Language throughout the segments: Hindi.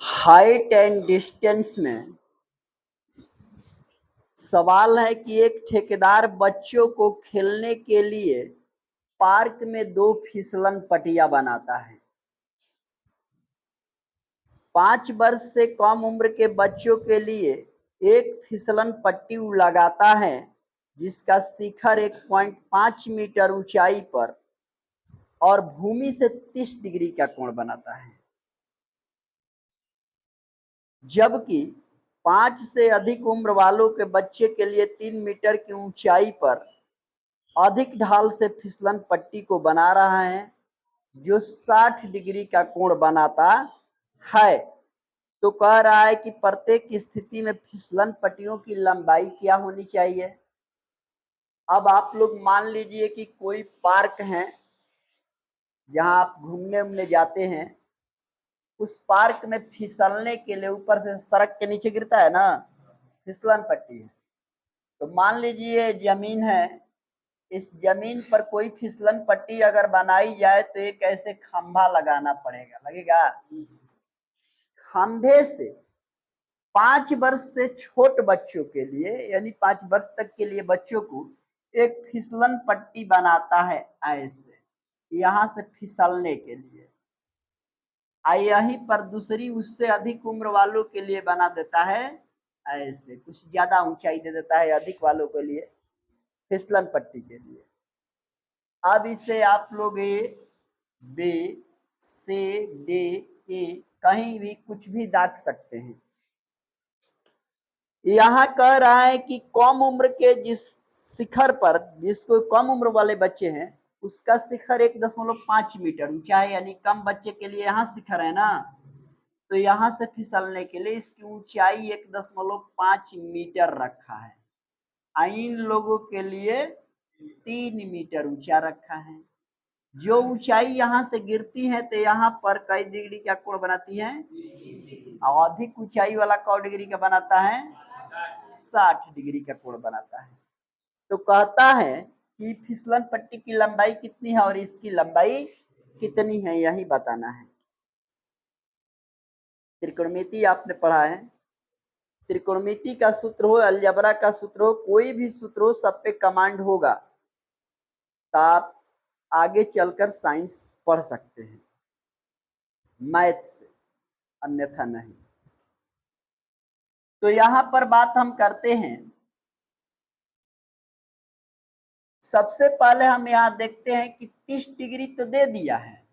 हाइट एंड डिस्टेंस में सवाल है कि एक ठेकेदार बच्चों को खेलने के लिए पार्क में 2 फिसलन पट्टियां बनाता है। 5 वर्ष से कम उम्र के बच्चों के लिए एक फिसलन पट्टी लगाता है जिसका शिखर 1.5 मीटर ऊंचाई पर और भूमि से 30 डिग्री का कोण बनाता है, जबकि 5 से अधिक उम्र वालों के बच्चे के लिए 3 मीटर की ऊंचाई पर अधिक ढाल से फिसलन पट्टी को बना रहा है जो 60 डिग्री का कोण बनाता है। तो कह रहा है कि प्रत्येक स्थिति में फिसलन पट्टियों की लंबाई क्या होनी चाहिए। अब आप लोग मान लीजिए कि कोई पार्क है जहां आप घूमने उमने जाते हैं, उस पार्क में फिसलने के लिए ऊपर से सड़क के नीचे गिरता है ना, फिसलन पट्टी है। तो मान लीजिए जमीन है, इस जमीन पर कोई फिसलन पट्टी अगर बनाई जाए तो एक ऐसे खंभा लगाना पड़ेगा, लगेगा। खंभे से 5 वर्ष से छोट बच्चों के लिए यानी 5 वर्ष तक के लिए बच्चों को एक फिसलन पट्टी बनाता है ऐसे, यहां से फिसलने के लिए। यहीं पर दूसरी उससे अधिक उम्र वालों के लिए बना देता है ऐसे, कुछ ज्यादा ऊंचाई दे देता है अधिक वालों के लिए फिसलन पट्टी के लिए। अब इसे आप लोग A B C D E कहीं भी कुछ भी दाग सकते हैं। यहां कह रहा है कि कम उम्र के जिस शिखर पर, जिसको कम उम्र वाले बच्चे हैं, उसका शिखर 1.5 मीटर ऊंचा है, यानी कम बच्चे के लिए यहाँ शिखर है ना, तो यहां से फिसलने के लिए इसकी ऊंचाई 1.5 मीटर रखा है। इन लोगों के लिए 3 मीटर ऊंचा रखा है। जो ऊंचाई यहां से गिरती है तो यहाँ पर कई डिग्री का कोण बनाती है, और अधिक ऊंचाई वाला कौ डिग्री का बनाता है, 60 डिग्री का कोण बनाता है। तो कहता है कि फिसलन पट्टी की लंबाई कितनी है और इसकी लंबाई कितनी है, यही बताना है। त्रिकोणमिति आपने पढ़ा है, त्रिकोणमिति का सूत्र हो, अलजेब्रा का सूत्र हो, कोई भी सूत्र हो, सब पे कमांड होगा, तो आप आगे चलकर साइंस पढ़ सकते हैं मैथ से, अन्यथा नहीं। तो यहां पर बात हम करते हैं, सबसे पहले हम यहां देखते हैं कि 30 डिग्री तो दे दिया है,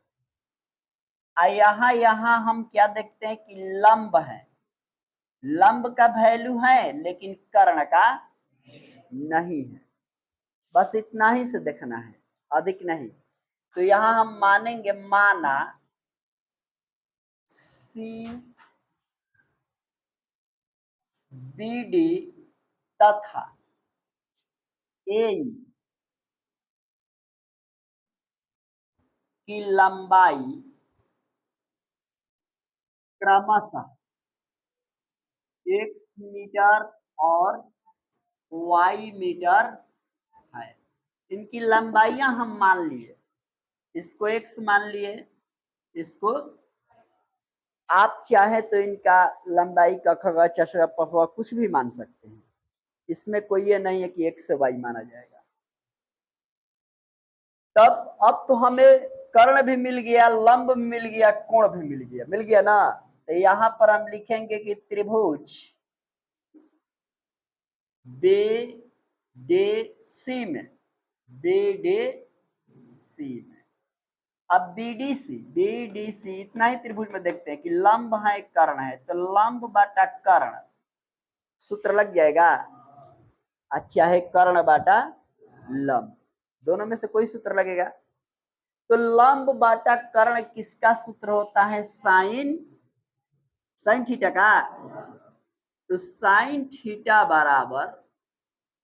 यहां हम क्या देखते हैं कि लंब है, लंब का वैल्यू है लेकिन कर्ण का नहीं है, बस इतना ही से देखना है, अधिक नहीं। तो यहां हम मानेंगे, माना सी बी डी तथा ए की लंबाई क्रमशः x मीटर और y मीटर है। इनकी लंबाइयां हम मान लिए, इसको x मान लिए, इसको, आप चाहे तो इनका लंबाई का खगा चशरा पहुआ कुछ भी मान सकते हैं, इसमें कोई ये नहीं है कि x से y माना जाएगा। तब अब तो हमें कर्ण भी मिल गया, लंब भी मिल गया, कोण भी मिल गया ना। तो यहां पर हम लिखेंगे कि त्रिभुज BDC में, BDC में, अब BDC इतना ही त्रिभुज में देखते हैं कि लंब है कर्ण है, तो लंब बाटा कर्ण सूत्र लग जाएगा। अच्छा है, कर्ण बाटा लंब, दोनों में से कोई सूत्र लगेगा। तो लंब बाटा कर्ण किसका सूत्र होता है, साइन थीटा का। तो साइन थीटा बराबर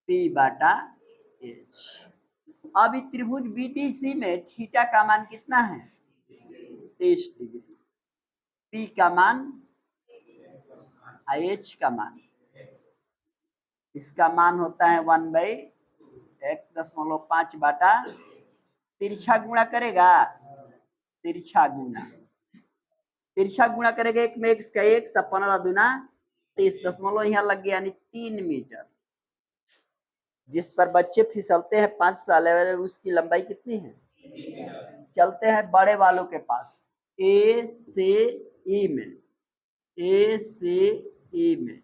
P बाटा H। अब त्रिभुज BDC में थीटा का मान कितना है, 30 डिग्री, P का मान, H का मान, इसका मान होता है 1/1.5 बाटा, तिरछा गुणा करेगा, तिरछा गुणा, तिरछा गुणा करेंगे 1 में 1 का 1, 15 दूना 30, दशमलव यहाँ लग गया यानी 3 मीटर। जिस पर बच्चे फिसलते हैं 5 साल है उसकी लंबाई कितनी है? चलते हैं बड़े वालों के पास। ए से ई में, ए से ई में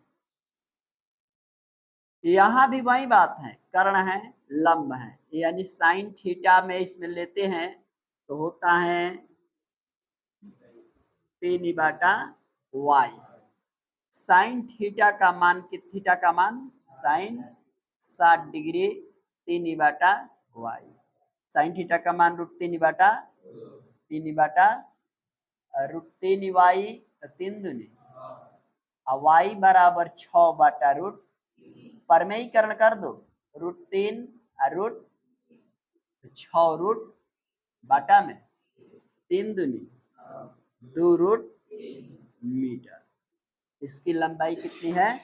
यहां भी वही बात है, कर्ण है लंब है, यानी साइन थीटा में इसमें लेते हैं तो होता है 3/y। साइन थीटा का मान थीटा का मान sign 60 degree 3/y। Sine theta का मान √3/√3y 3 दूनी और y बराबर 6/√। परमेयीकरण कर दो, √3 √6 बटा में 3 दूनी 2 √मीटर। इसकी लंबाई कितनी है?